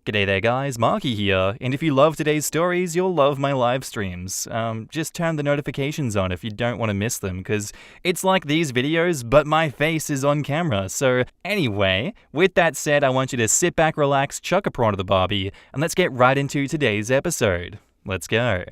G'day there guys, Marky here, and if you love today's stories, you'll love my live streams. Just turn the notifications on if you don't want to miss them, because it's like these videos, but my face is on camera. So anyway, with that said, I want you to sit back, relax, chuck a prawn to the barbie, and let's get right into today's episode. Let's go.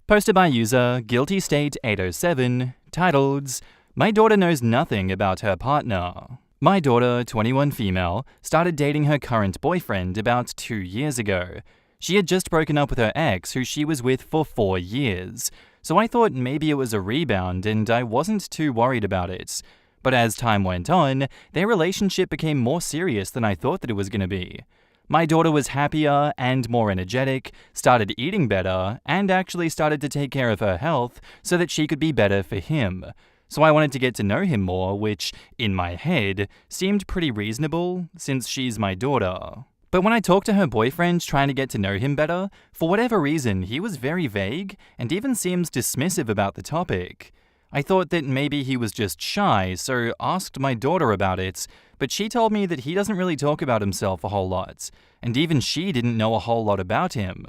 Posted by user GuiltyState807, titled, My daughter knows nothing about her partner. My daughter, 21 female, started dating her current boyfriend about 2 years ago. She had just broken up with her ex, who she was with for 4 years. So I thought maybe it was a rebound and I wasn't too worried about it. But as time went on, their relationship became more serious than I thought that it was going to be. My daughter was happier and more energetic, started eating better, and actually started to take care of her health so that she could be better for him. So I wanted to get to know him more, which, in my head, seemed pretty reasonable, since she's my daughter. But when I talked to her boyfriend trying to get to know him better, for whatever reason, he was very vague, and even seems dismissive about the topic. I thought that maybe he was just shy, so asked my daughter about it, but she told me that he doesn't really talk about himself a whole lot, and even she didn't know a whole lot about him.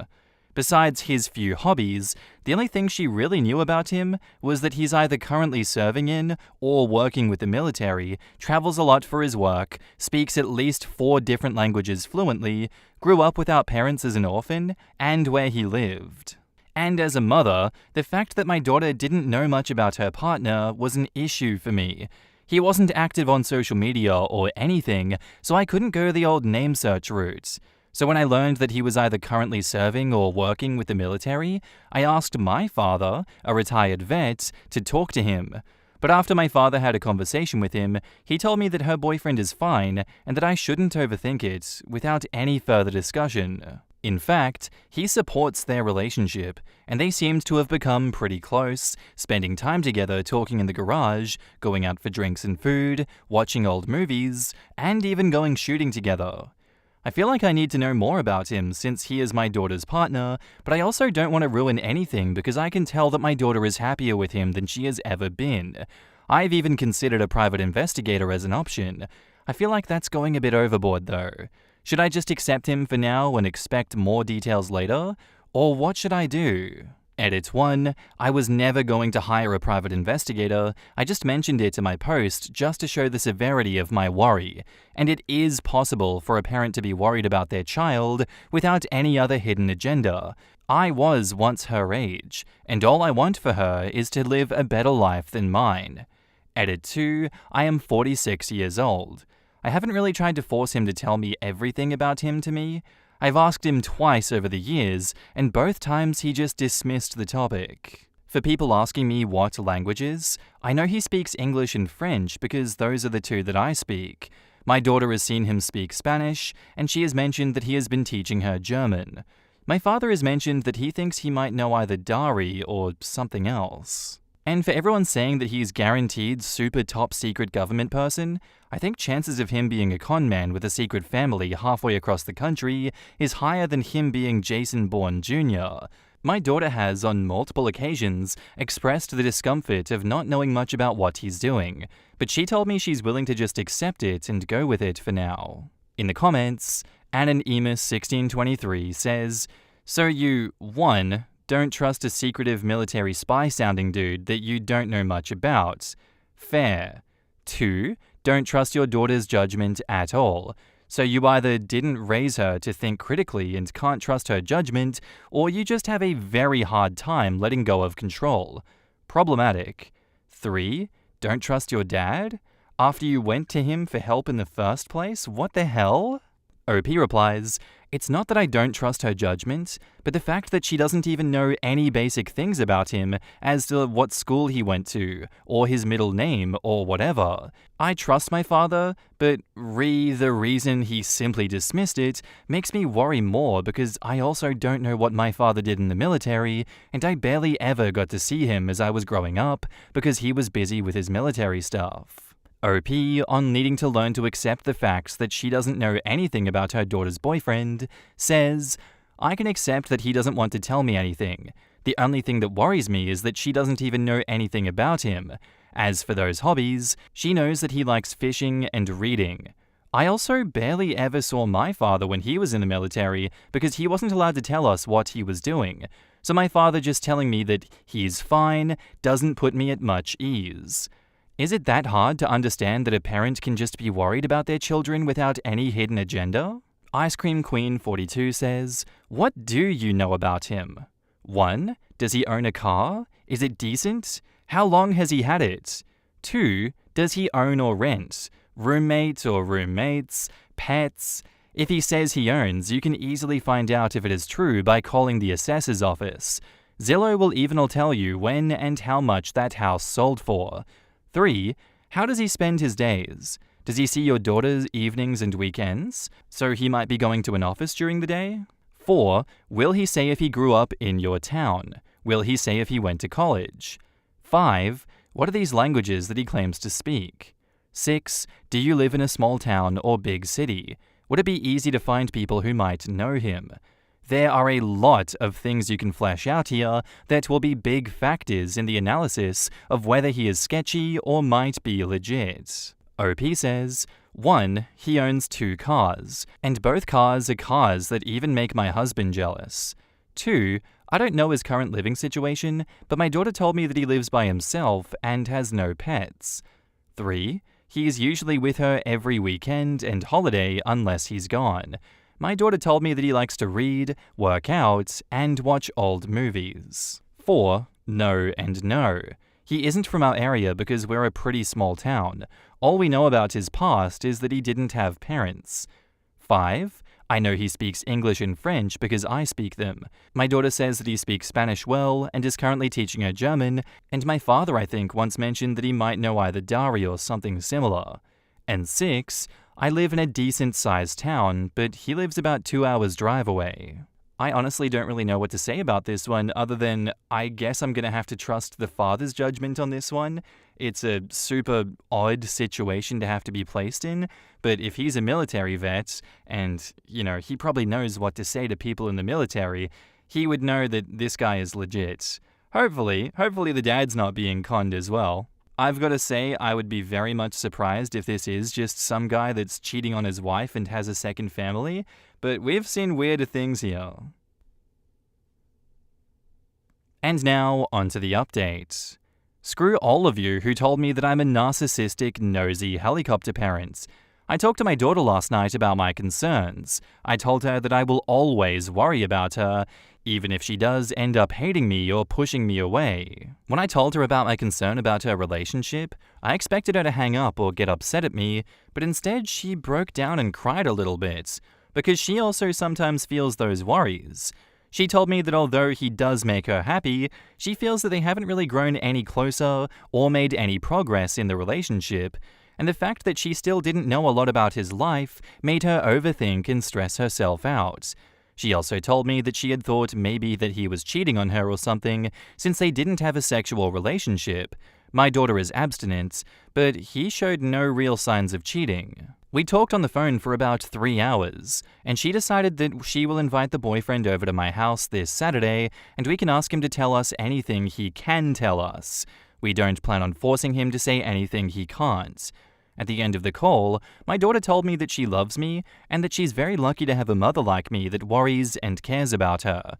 Besides his few hobbies, the only thing she really knew about him was that he's either currently serving in or working with the military, travels a lot for his work, speaks at least 4 different languages fluently, grew up without parents as an orphan, and where he lived. And as a mother, the fact that my daughter didn't know much about her partner was an issue for me. He wasn't active on social media or anything, so I couldn't go the old name search route. So when I learned that he was either currently serving or working with the military, I asked my father, a retired vet, to talk to him. But after my father had a conversation with him, he told me that her boyfriend is fine and that I shouldn't overthink it, without any further discussion. In fact, he supports their relationship, and they seemed to have become pretty close, spending time together talking in the garage, going out for drinks and food, watching old movies, and even going shooting together. I feel like I need to know more about him since he is my daughter's partner, but I also don't want to ruin anything because I can tell that my daughter is happier with him than she has ever been. I've even considered a private investigator as an option. I feel like that's going a bit overboard though. Should I just accept him for now and expect more details later? Or what should I do? Edit 1. I was never going to hire a private investigator, I just mentioned it in my post just to show the severity of my worry. And it is possible for a parent to be worried about their child without any other hidden agenda. I was once her age, and all I want for her is to live a better life than mine. Edit 2. I am 46 years old. I haven't really tried to force him to tell me everything about him to me. I've asked him twice over the years, and both times he just dismissed the topic. For people asking me what languages, I know he speaks English and French because those are the 2 that I speak. My daughter has seen him speak Spanish, and she has mentioned that he has been teaching her German. My father has mentioned that he thinks he might know either Dari or something else. And for everyone saying that he's guaranteed super top secret government person, I think chances of him being a con man with a secret family halfway across the country is higher than him being Jason Bourne Jr. My daughter has, on multiple occasions, expressed the discomfort of not knowing much about what he's doing, but she told me she's willing to just accept it and go with it for now. In the comments, Anonymus1623 says, So you, 1, don't trust a secretive military spy-sounding dude that you don't know much about. Fair. 2, don't trust your daughter's judgment at all. So you either didn't raise her to think critically and can't trust her judgment, or you just have a very hard time letting go of control. Problematic. 3, don't trust your dad? After you went to him for help in the first place? What the hell? OP replies, It's not that I don't trust her judgment, but the fact that she doesn't even know any basic things about him as to what school he went to, or his middle name, or whatever. I trust my father, but the reason he simply dismissed it makes me worry more because I also don't know what my father did in the military, and I barely ever got to see him as I was growing up because he was busy with his military stuff. OP, on needing to learn to accept the facts that she doesn't know anything about her daughter's boyfriend, says, I can accept that he doesn't want to tell me anything. The only thing that worries me is that she doesn't even know anything about him. As for those hobbies, she knows that he likes fishing and reading. I also barely ever saw my father when he was in the military because he wasn't allowed to tell us what he was doing. So my father just telling me that he's fine doesn't put me at much ease. Is it that hard to understand that a parent can just be worried about their children without any hidden agenda? Ice Cream Queen 42 says, what do you know about him? 1. Does he own a car? Is it decent? How long has he had it? 2. Does he own or rent? Roommate or roommates? Pets? If he says he owns, you can easily find out if it is true by calling the assessor's office. Zillow will even tell you when and how much that house sold for. 3. How does he spend his days? Does he see your daughters evenings and weekends? So he might be going to an office during the day? 4. Will he say if he grew up in your town? Will he say if he went to college? 5. What are these languages that he claims to speak? 6. Do you live in a small town or big city? Would it be easy to find people who might know him? There are a lot of things you can flesh out here that will be big factors in the analysis of whether he is sketchy or might be legit. OP says, 1. He owns 2 cars, and both cars are cars that even make my husband jealous. 2. I don't know his current living situation, but my daughter told me that he lives by himself and has no pets. 3. He is usually with her every weekend and holiday unless he's gone. My daughter told me that he likes to read, work out, and watch old movies. 4. No and no. He isn't from our area because we're a pretty small town. All we know about his past is that he didn't have parents. 5. I know he speaks English and French because I speak them. My daughter says that he speaks Spanish well and is currently teaching her German, and my father, I think, once mentioned that he might know either Dari or something similar. And 6. I live in a decent-sized town, but he lives about 2 hours' drive away. I honestly don't really know what to say about this one other than I guess I'm going to have to trust the father's judgment on this one. It's a super odd situation to have to be placed in, but if he's a military vet and, he probably knows what to say to people in the military, he would know that this guy is legit. Hopefully the dad's not being conned as well. I've got to say, I would be very much surprised if this is just some guy that's cheating on his wife and has a second family, but we've seen weirder things here. And now, onto the update. Screw all of you who told me that I'm a narcissistic, nosy helicopter parent. I talked to my daughter last night about my concerns. I told her that I will always worry about her, even if she does end up hating me or pushing me away. When I told her about my concern about her relationship, I expected her to hang up or get upset at me, but instead she broke down and cried a little bit, because she also sometimes feels those worries. She told me that although he does make her happy, she feels that they haven't really grown any closer or made any progress in the relationship, and the fact that she still didn't know a lot about his life made her overthink and stress herself out. She also told me that she had thought maybe that he was cheating on her or something since they didn't have a sexual relationship. My daughter is abstinent, but he showed no real signs of cheating. We talked on the phone for about 3 hours, and she decided that she will invite the boyfriend over to my house this Saturday, and we can ask him to tell us anything he can tell us. We don't plan on forcing him to say anything he can't. At the end of the call, my daughter told me that she loves me and that she's very lucky to have a mother like me that worries and cares about her.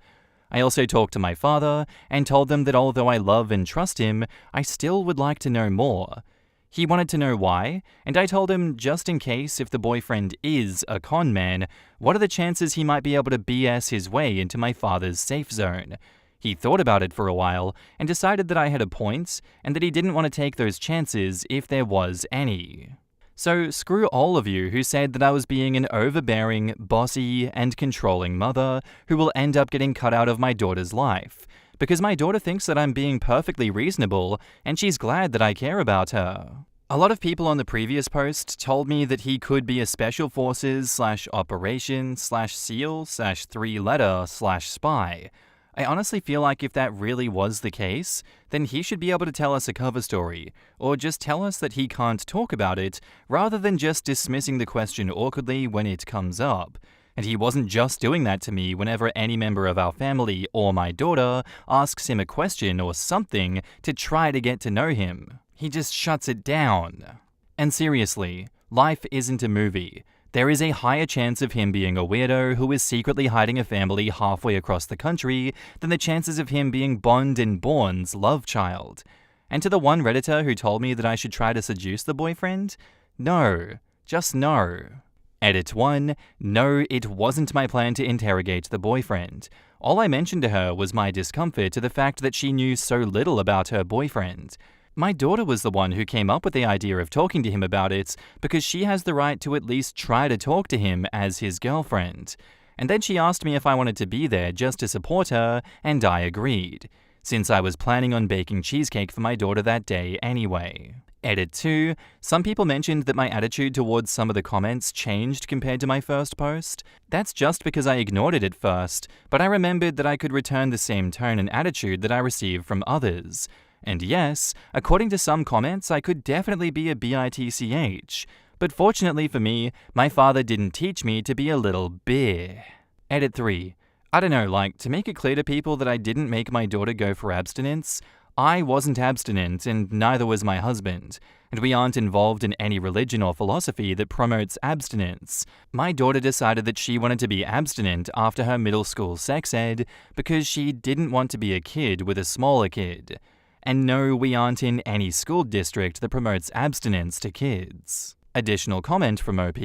I also talked to my father and told them that although I love and trust him, I still would like to know more. He wanted to know why, and I told him just in case if the boyfriend is a con man, what are the chances he might be able to BS his way into my father's safe zone? He thought about it for a while and decided that I had a point and that he didn't want to take those chances if there was any. So screw all of you who said that I was being an overbearing, bossy, and controlling mother who will end up getting cut out of my daughter's life, because my daughter thinks that I'm being perfectly reasonable and she's glad that I care about her. A lot of people on the previous post told me that he could be a Special Forces / Operation / SEAL / 3-letter / spy. I honestly feel like if that really was the case, then he should be able to tell us a cover story, or just tell us that he can't talk about it, rather than just dismissing the question awkwardly when it comes up. And he wasn't just doing that to me whenever any member of our family or my daughter asks him a question or something to try to get to know him. He just shuts it down. And seriously, Life isn't a movie. There is a higher chance of him being a weirdo who is secretly hiding a family halfway across the country than the chances of him being Bond and Bourne's love child. And to the one Redditor who told me that I should try to seduce the boyfriend, no, just no. Edit 1. No, it wasn't my plan to interrogate the boyfriend. All I mentioned to her was my discomfort to the fact that she knew so little about her boyfriend. My daughter was the one who came up with the idea of talking to him about it because she has the right to at least try to talk to him as his girlfriend. And then she asked me if I wanted to be there just to support her, and I agreed, since I was planning on baking cheesecake for my daughter that day anyway. Edit 2. Some people mentioned that my attitude towards some of the comments changed compared to my first post. That's just because I ignored it at first, but I remembered that I could return the same tone and attitude that I received from others. And yes, according to some comments, I could definitely be a bitch. But fortunately for me, my father didn't teach me to be a little beer. Edit 3. I don't know, like, to make it clear to people that I didn't make my daughter go for abstinence, I wasn't abstinent and neither was my husband, and we aren't involved in any religion or philosophy that promotes abstinence. My daughter decided that she wanted to be abstinent after her middle school sex ed because she didn't want to be a kid with a smaller kid. And no, we aren't in any school district that promotes abstinence to kids. Additional comment from OP.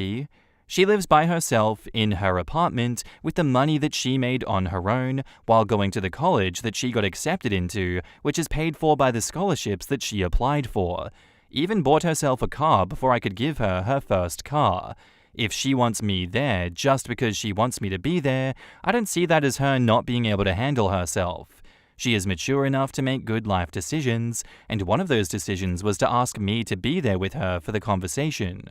She lives by herself in her apartment with the money that she made on her own while going to the college that she got accepted into, which is paid for by the scholarships that she applied for. Even bought herself a car before I could give her her first car. If she wants me there just because she wants me to be there, I don't see that as her not being able to handle herself. She is mature enough to make good life decisions, and one of those decisions was to ask me to be there with her for the conversation.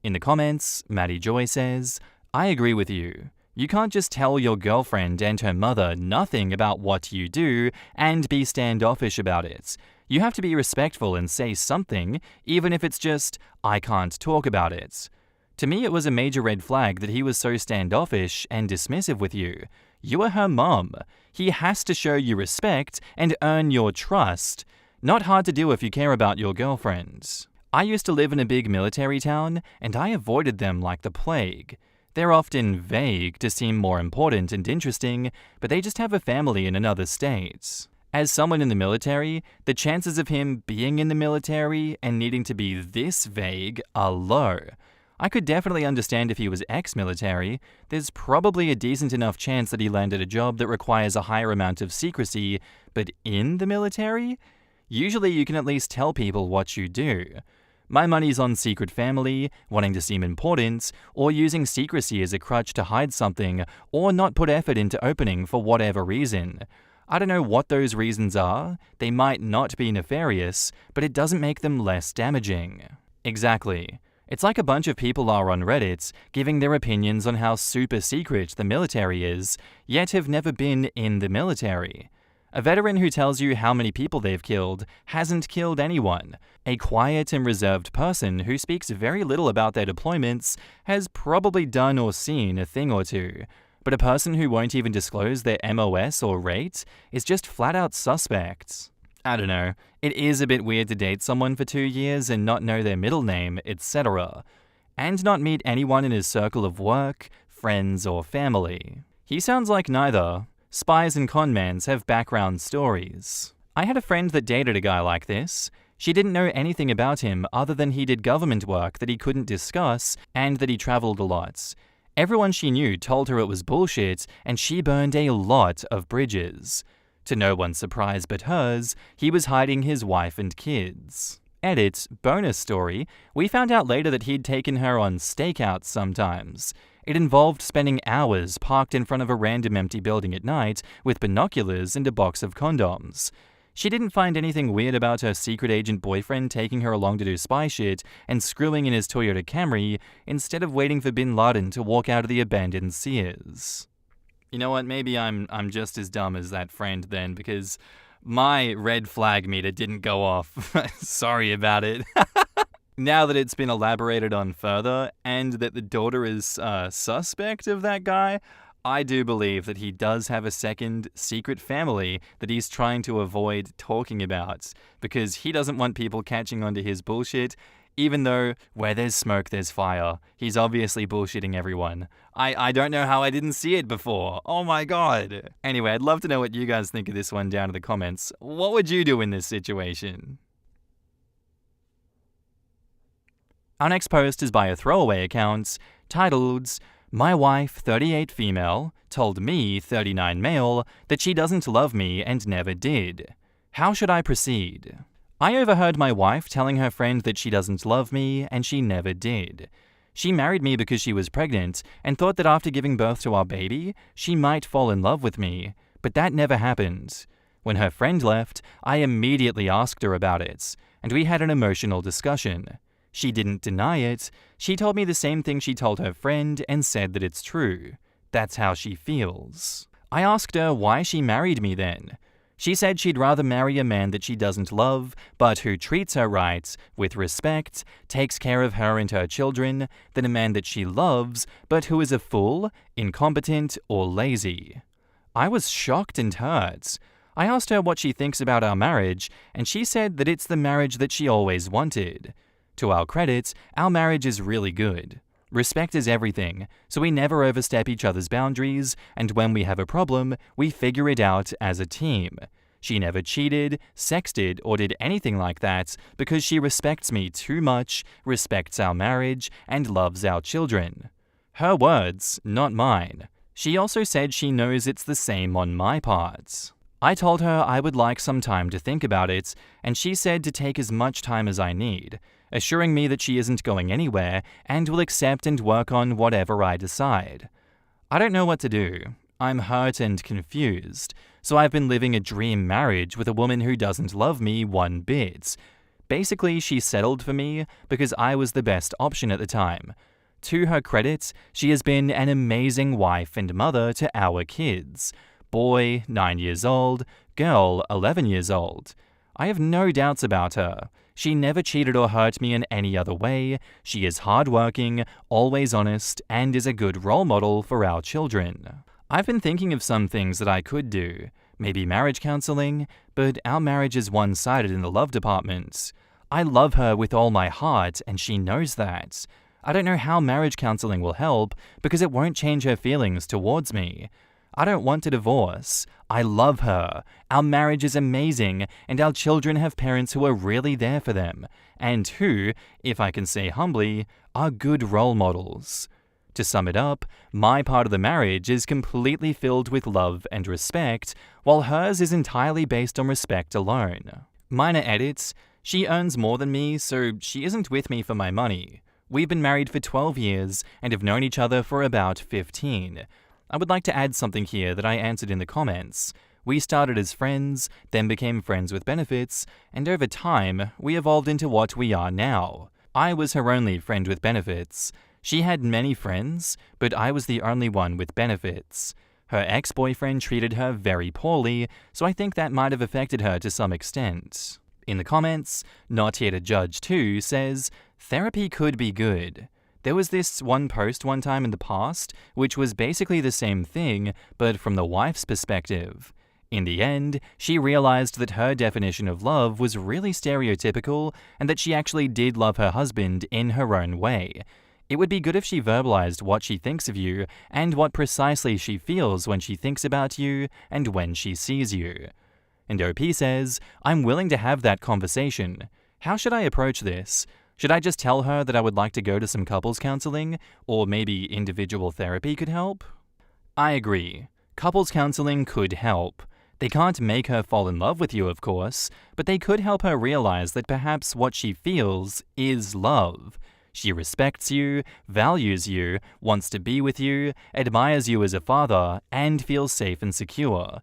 In the comments, Maddie Joy says, I agree with you. You can't just tell your girlfriend and her mother nothing about what you do and be standoffish about it. You have to be respectful and say something, even if it's just, I can't talk about it. To me, it was a major red flag that he was so standoffish and dismissive with you. You are her mom. He has to show you respect and earn your trust. Not hard to do if you care about your girlfriend. I used to live in a big military town, and I avoided them like the plague. They're often vague to seem more important and interesting, but they just have a family in another state. As someone in the military, the chances of him being in the military and needing to be this vague are low. I could definitely understand if he was ex-military. There's probably a decent enough chance that he landed a job that requires a higher amount of secrecy, but in the military? Usually you can at least tell people what you do. My money's on secret family, wanting to seem important, or using secrecy as a crutch to hide something, or not put effort into opening for whatever reason. I don't know what those reasons are. They might not be nefarious, but it doesn't make them less damaging. Exactly. It's like a bunch of people are on Reddit, giving their opinions on how super secret the military is, yet have never been in the military. A veteran who tells you how many people they've killed hasn't killed anyone. A quiet and reserved person who speaks very little about their deployments has probably done or seen a thing or two. But a person who won't even disclose their MOS or rate is just flat out suspect. I don't know, it is a bit weird to date someone for 2 years and not know their middle name, etc. And not meet anyone in his circle of work, friends, or family. He sounds like neither. Spies and conmans have background stories. I had a friend that dated a guy like this. She didn't know anything about him other than he did government work that he couldn't discuss and that he traveled a lot. Everyone she knew told her it was bullshit, and she burned a lot of bridges. To no one's surprise but hers, he was hiding his wife and kids. Edit, bonus story, we found out later that he'd taken her on stakeouts sometimes. It involved spending hours parked in front of a random empty building at night with binoculars and a box of condoms. She didn't find anything weird about her secret agent boyfriend taking her along to do spy shit and screwing in his Toyota Camry instead of waiting for Bin Laden to walk out of the abandoned Sears. You know what, maybe I'm just as dumb as that friend then, because my red flag meter didn't go off. Sorry about it. Now that it's been elaborated on further, and that the daughter is suspect of that guy, I do believe that he does have a second secret family that he's trying to avoid talking about, because he doesn't want people catching on to his bullshit, Even though where there's smoke, there's fire. He's obviously bullshitting everyone. I don't know how I didn't see it before. Oh my god. Anyway, I'd love to know what you guys think of this one down in the comments. What would you do in this situation? Our next post is by a throwaway account titled, "My wife, 38 female, told me, 39 male, that she doesn't love me and never did. How should I proceed? I overheard my wife telling her friend that she doesn't love me and she never did. She married me because she was pregnant and thought that after giving birth to our baby, she might fall in love with me, but that never happened. When her friend left, I immediately asked her about it, and we had an emotional discussion. She didn't deny it. She told me the same thing she told her friend and said that it's true. That's how she feels. I asked her why she married me then. She said she'd rather marry a man that she doesn't love, but who treats her right, with respect, takes care of her and her children, than a man that she loves, but who is a fool, incompetent, or lazy. I was shocked and hurt. I asked her what she thinks about our marriage, and she said that it's the marriage that she always wanted. To our credit, our marriage is really good. Respect is everything, so we never overstep each other's boundaries, and when we have a problem, we figure it out as a team. She never cheated, sexted, or did anything like that because she respects me too much, respects our marriage, and loves our children. Her words, not mine. She also said she knows it's the same on my part. I told her I would like some time to think about it, and she said to take as much time as I need, assuring me that she isn't going anywhere and will accept and work on whatever I decide. I don't know what to do. I'm hurt and confused, so I've been living a dream marriage with a woman who doesn't love me one bit. Basically, she settled for me because I was the best option at the time. To her credit, she has been an amazing wife and mother to our kids. Boy, 9 years old, girl, 11 years old. I have no doubts about her. She never cheated or hurt me in any other way. She is hardworking, always honest, and is a good role model for our children. I've been thinking of some things that I could do. Maybe marriage counseling, but our marriage is one-sided in the love department. I love her with all my heart, and she knows that. I don't know how marriage counseling will help because it won't change her feelings towards me. I don't want a divorce. I love her. Our marriage is amazing, and our children have parents who are really there for them, and who, if I can say humbly, are good role models. To sum it up, my part of the marriage is completely filled with love and respect, while hers is entirely based on respect alone. Minor edits: she earns more than me, so she isn't with me for my money. We've been married for 12 years and have known each other for about 15. I would like to add something here that I answered in the comments. We started as friends, then became friends with benefits, and over time, we evolved into what we are now. I was her only friend with benefits. She had many friends, but I was the only one with benefits. Her ex-boyfriend treated her very poorly, so I think that might have affected her to some extent. In the comments, Not Here to Judge 2 says, "Therapy could be good. There was this one post one time in the past, which was basically the same thing, but from the wife's perspective. In the end, she realized that her definition of love was really stereotypical and that she actually did love her husband in her own way. It would be good if she verbalized what she thinks of you and what precisely she feels when she thinks about you and when she sees you." And OP says, "I'm willing to have that conversation. How should I approach this? Should I just tell her that I would like to go to some couples counseling, or maybe individual therapy could help?" I agree. Couples counseling could help. They can't make her fall in love with you, of course, but they could help her realize that perhaps what she feels is love. She respects you, values you, wants to be with you, admires you as a father, and feels safe and secure.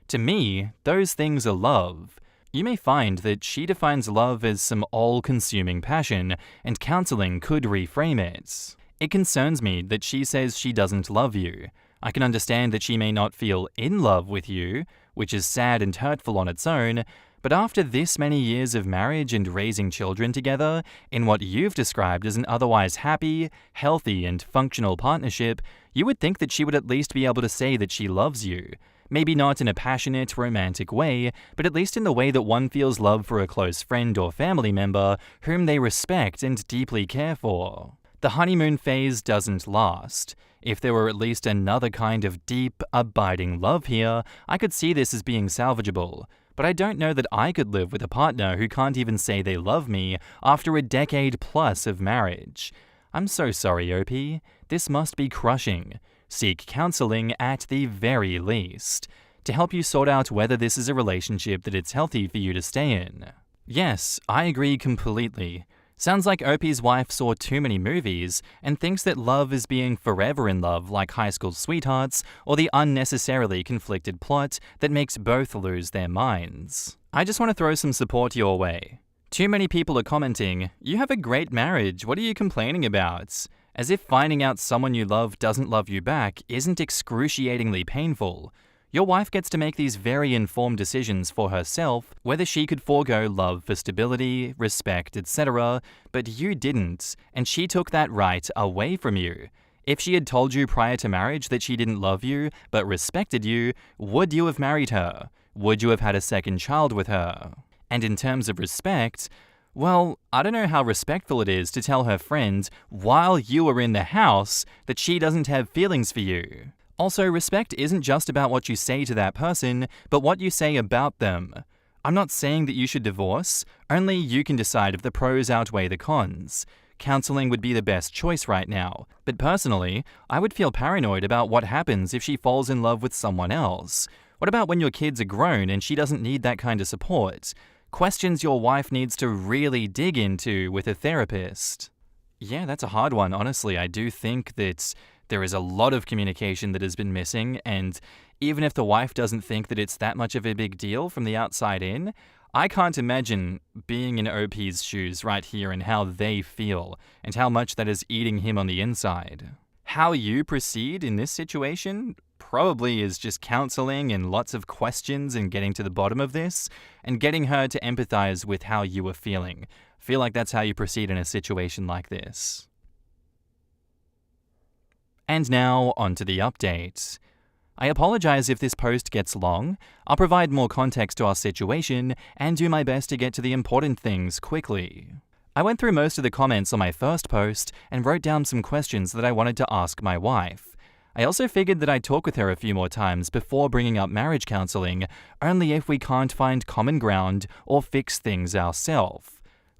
To me, those things are love. You may find that she defines love as some all-consuming passion, and counseling could reframe it. It concerns me that she says she doesn't love you. I can understand that she may not feel in love with you, which is sad and hurtful on its own, but after this many years of marriage and raising children together, in what you've described as an otherwise happy, healthy, and functional partnership, you would think that she would at least be able to say that she loves you. Maybe not in a passionate, romantic way, but at least in the way that one feels love for a close friend or family member whom they respect and deeply care for. The honeymoon phase doesn't last. If there were at least another kind of deep, abiding love here, I could see this as being salvageable. But I don't know that I could live with a partner who can't even say they love me after a decade plus of marriage. I'm so sorry, OP. This must be crushing. Seek counseling at the very least, to help you sort out whether this is a relationship that it's healthy for you to stay in. Yes, I agree completely. Sounds like OP's wife saw too many movies and thinks that love is being forever in love like High School Sweethearts or the unnecessarily conflicted plot that makes both lose their minds. I just want to throw some support your way. Too many people are commenting, "You have a great marriage, what are you complaining about?" As if finding out someone you love doesn't love you back isn't excruciatingly painful. Your wife gets to make these very informed decisions for herself, whether she could forego love for stability, respect, etc., but you didn't, and she took that right away from you. If she had told you prior to marriage that she didn't love you, but respected you, would you have married her? Would you have had a second child with her? And in terms of respect, well, I don't know how respectful it is to tell her friend while you are in the house that she doesn't have feelings for you. Also, respect isn't just about what you say to that person, but what you say about them. I'm not saying that you should divorce, only you can decide if the pros outweigh the cons. Counseling would be the best choice right now, but personally, I would feel paranoid about what happens if she falls in love with someone else. What about when your kids are grown and she doesn't need that kind of support? Questions your wife needs to really dig into with a therapist. Yeah, that's a hard one, honestly. I do think that there is a lot of communication that has been missing, and even if the wife doesn't think that it's that much of a big deal from the outside in, I can't imagine being in OP's shoes right here and how they feel, and how much that is eating him on the inside. How you proceed in this situation probably is just counseling and lots of questions and getting to the bottom of this, and getting her to empathize with how you are feeling. I feel like that's how you proceed in a situation like this. And now, onto the update. I apologize if this post gets long. I'll provide more context to our situation and do my best to get to the important things quickly. I went through most of the comments on my first post and wrote down some questions that I wanted to ask my wife. I also figured that I'd talk with her a few more times before bringing up marriage counseling, only if we can't find common ground or fix things ourselves.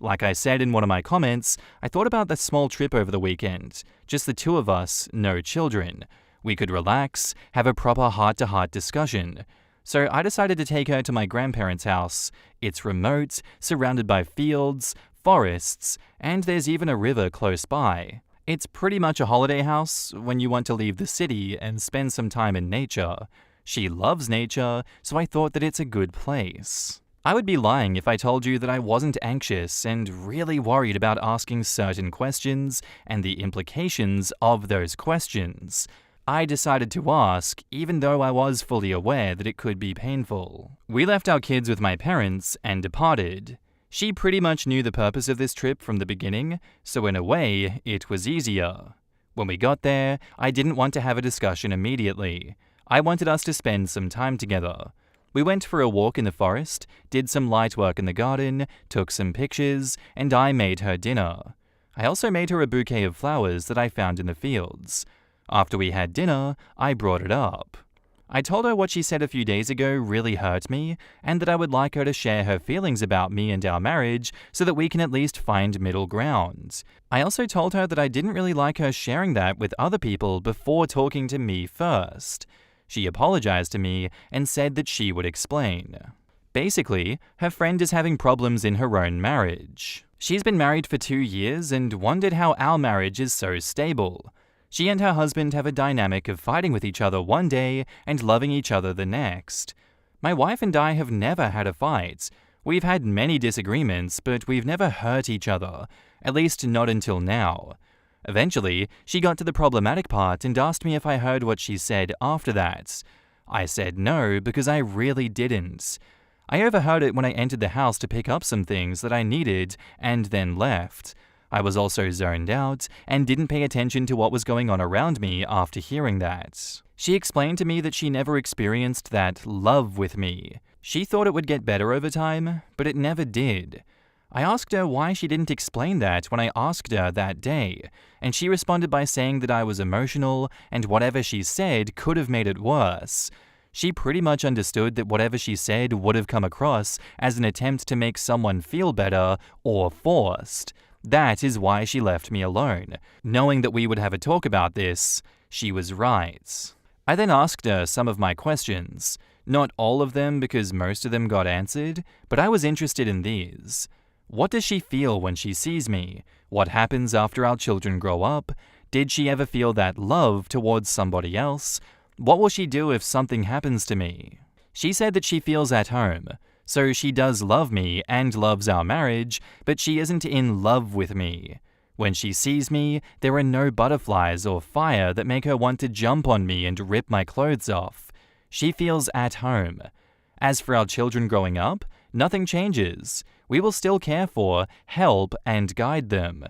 Like I said in one of my comments, I thought about the small trip over the weekend. Just the two of us, no children. We could relax, have a proper heart-to-heart discussion. So I decided to take her to my grandparents' house. It's remote, surrounded by fields, forests, and there's even a river close by. It's pretty much a holiday house when you want to leave the city and spend some time in nature. She loves nature, so I thought that it's a good place. I would be lying if I told you that I wasn't anxious and really worried about asking certain questions and the implications of those questions. I decided to ask, even though I was fully aware that it could be painful. We left our kids with my parents and departed. She pretty much knew the purpose of this trip from the beginning, so in a way, it was easier. When we got there, I didn't want to have a discussion immediately. I wanted us to spend some time together. We went for a walk in the forest, did some light work in the garden, took some pictures, and I made her dinner. I also made her a bouquet of flowers that I found in the fields. After we had dinner, I brought it up. I told her what she said a few days ago really hurt me, and that I would like her to share her feelings about me and our marriage so that we can at least find middle ground. I also told her that I didn't really like her sharing that with other people before talking to me first. She apologized to me and said that she would explain. Basically, her friend is having problems in her own marriage. She's been married for 2 years and wondered how our marriage is so stable. She and her husband have a dynamic of fighting with each other one day and loving each other the next. My wife and I have never had a fight. We've had many disagreements, but we've never hurt each other, at least not until now. Eventually, she got to the problematic part and asked me if I heard what she said after that. I said no, because I really didn't. I overheard it when I entered the house to pick up some things that I needed and then left. I was also zoned out and didn't pay attention to what was going on around me after hearing that. She explained to me that she never experienced that love with me. She thought it would get better over time, but it never did. I asked her why she didn't explain that when I asked her that day, and she responded by saying that I was emotional and whatever she said could have made it worse. She pretty much understood that whatever she said would have come across as an attempt to make someone feel better or forced. That is why she left me alone. Knowing that we would have a talk about this, she was right. I then asked her some of my questions. Not all of them because most of them got answered, but I was interested in these. What does she feel when she sees me? What happens after our children grow up? Did she ever feel that love towards somebody else? What will she do if something happens to me? She said that she feels at home. So she does love me and loves our marriage, but she isn't in love with me. When she sees me, there are no butterflies or fire that make her want to jump on me and rip my clothes off. She feels at home. As for our children growing up, nothing changes. We will still care for, help, and guide them.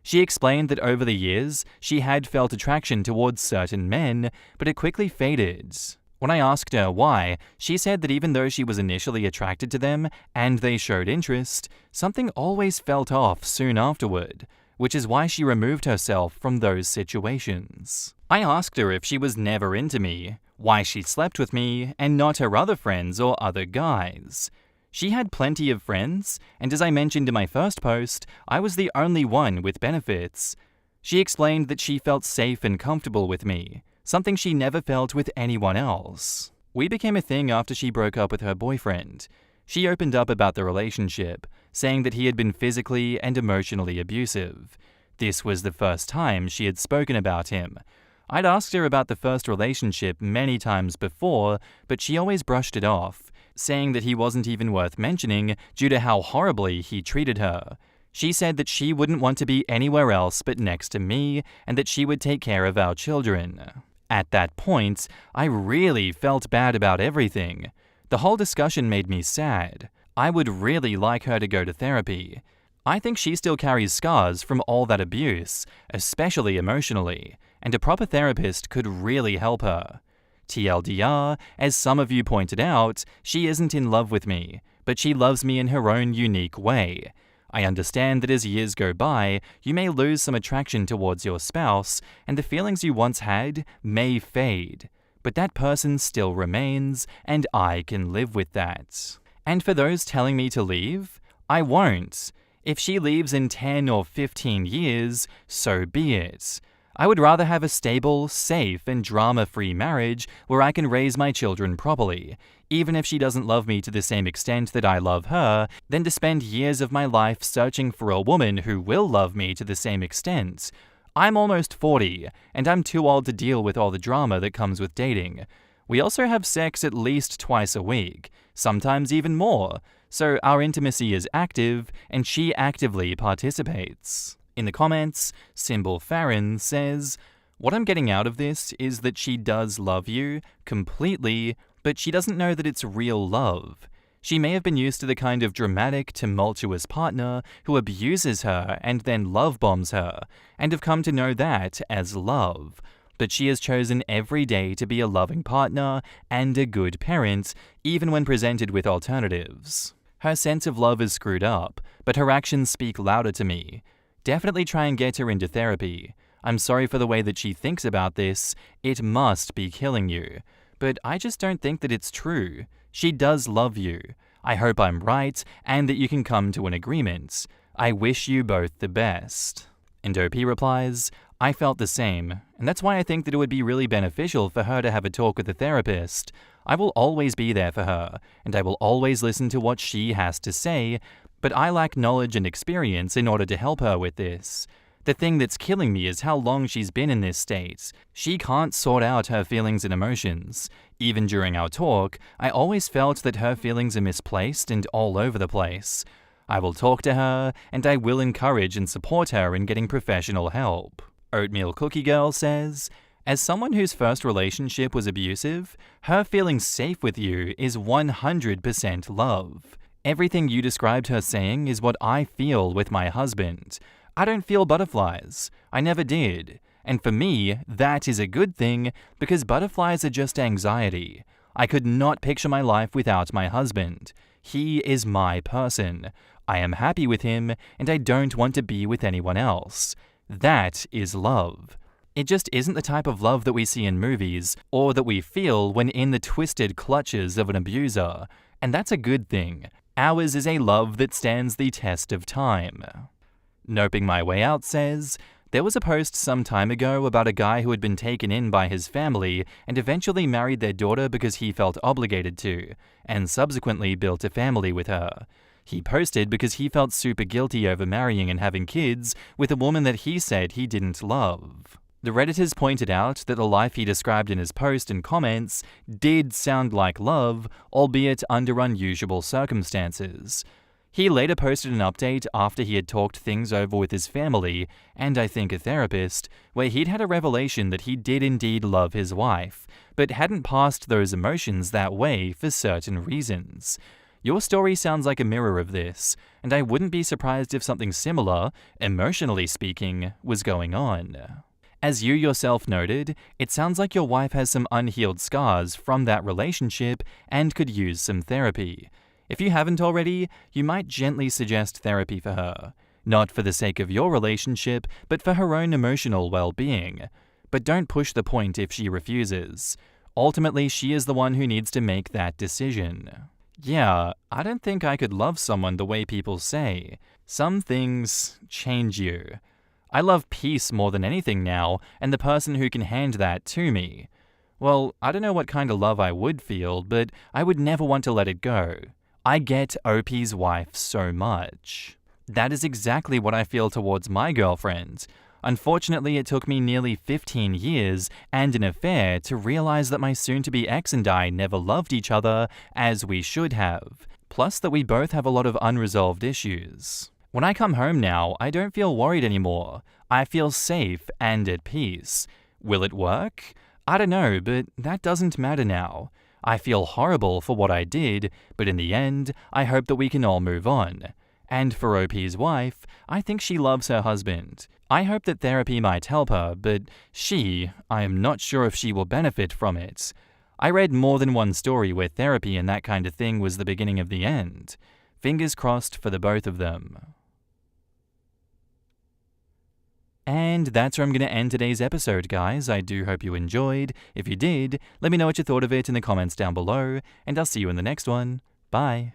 She explained that over the years, she had felt attraction towards certain men, but it quickly faded. When I asked her why, she said that even though she was initially attracted to them and they showed interest, something always felt off soon afterward, which is why she removed herself from those situations. I asked her if she was never into me, why she slept with me and not her other friends or other guys. She had plenty of friends, and as I mentioned in my first post, I was the only one with benefits. She explained that she felt safe and comfortable with me, something she never felt with anyone else. We became a thing after she broke up with her boyfriend. She opened up about the relationship, saying that he had been physically and emotionally abusive. This was the first time she had spoken about him. I'd asked her about the first relationship many times before, but she always brushed it off, saying that he wasn't even worth mentioning due to how horribly he treated her. She said that she wouldn't want to be anywhere else but next to me, and that she would take care of our children. At that point, I really felt bad about everything. The whole discussion made me sad. I would really like her to go to therapy. I think she still carries scars from all that abuse, especially emotionally, and a proper therapist could really help her. TLDR, as some of you pointed out, she isn't in love with me, but she loves me in her own unique way. I understand that as years go by, you may lose some attraction towards your spouse, and the feelings you once had may fade. But that person still remains, and I can live with that. And for those telling me to leave, I won't. If she leaves in 10 or 15 years, so be it. I would rather have a stable, safe, and drama-free marriage where I can raise my children properly, even if she doesn't love me to the same extent that I love her, than to spend years of my life searching for a woman who will love me to the same extent. I'm almost 40, and I'm too old to deal with all the drama that comes with dating. We also have sex at least twice a week, sometimes even more, so our intimacy is active, and she actively participates. In the comments, Symbol Farron says, "What I'm getting out of this is that she does love you, completely, but she doesn't know that it's real love. She may have been used to the kind of dramatic, tumultuous partner who abuses her and then love bombs her, and have come to know that as love. But she has chosen every day to be a loving partner and a good parent, even when presented with alternatives. Her sense of love is screwed up, but her actions speak louder to me. Definitely try and get her into therapy. I'm sorry for the way that she thinks about this. It must be killing you. But I just don't think that it's true. She does love you. I hope I'm right and that you can come to an agreement. I wish you both the best." And OP replies, "I felt the same, and that's why I think that it would be really beneficial for her to have a talk with a therapist. I will always be there for her, and I will always listen to what she has to say, but I lack knowledge and experience in order to help her with this. The thing that's killing me is how long she's been in this state. She can't sort out her feelings and emotions. Even during our talk, I always felt that her feelings are misplaced and all over the place. I will talk to her, and I will encourage and support her in getting professional help." Oatmeal Cookie Girl says, "As someone whose first relationship was abusive, her feeling safe with you is 100% love. Everything you described her saying is what I feel with my husband. I don't feel butterflies. I never did. And for me, that is a good thing because butterflies are just anxiety. I could not picture my life without my husband. He is my person. I am happy with him, and I don't want to be with anyone else. That is love. It just isn't the type of love that we see in movies, or that we feel when in the twisted clutches of an abuser. And that's a good thing. Ours is a love that stands the test of time. Noping My Way Out says, there was a post some time ago about a guy who had been taken in by his family and eventually married their daughter because he felt obligated to, and subsequently built a family with her. He posted because he felt super guilty over marrying and having kids with a woman that he said he didn't love. The Redditors pointed out that the life he described in his post and comments did sound like love, albeit under unusual circumstances. He later posted an update after he had talked things over with his family, and I think a therapist, where he'd had a revelation that he did indeed love his wife, but hadn't passed those emotions that way for certain reasons. Your story sounds like a mirror of this, and I wouldn't be surprised if something similar, emotionally speaking, was going on. As you yourself noted, it sounds like your wife has some unhealed scars from that relationship and could use some therapy. If you haven't already, you might gently suggest therapy for her, not for the sake of your relationship, but for her own emotional well-being. But don't push the point if she refuses. Ultimately, she is the one who needs to make that decision. Yeah, I don't think I could love someone the way people say. Some things change you. I love peace more than anything now, and the person who can hand that to me. Well, I don't know what kind of love I would feel, but I would never want to let it go. I get OP's wife so much. That is exactly what I feel towards my girlfriend. Unfortunately, it took me nearly 15 years and an affair to realize that my soon-to-be ex and I never loved each other as we should have, plus that we both have a lot of unresolved issues. When I come home now, I don't feel worried anymore. I feel safe and at peace. Will it work? I don't know, but that doesn't matter now. I feel horrible for what I did, but in the end, I hope that we can all move on. And for OP's wife, I think she loves her husband. I hope that therapy might help her, but I am not sure if she will benefit from it. I read more than one story where therapy and that kind of thing was the beginning of the end. Fingers crossed for the both of them. And that's where I'm going to end today's episode, guys. I do hope you enjoyed. If you did, let me know what you thought of it in the comments down below, and I'll see you in the next one. Bye.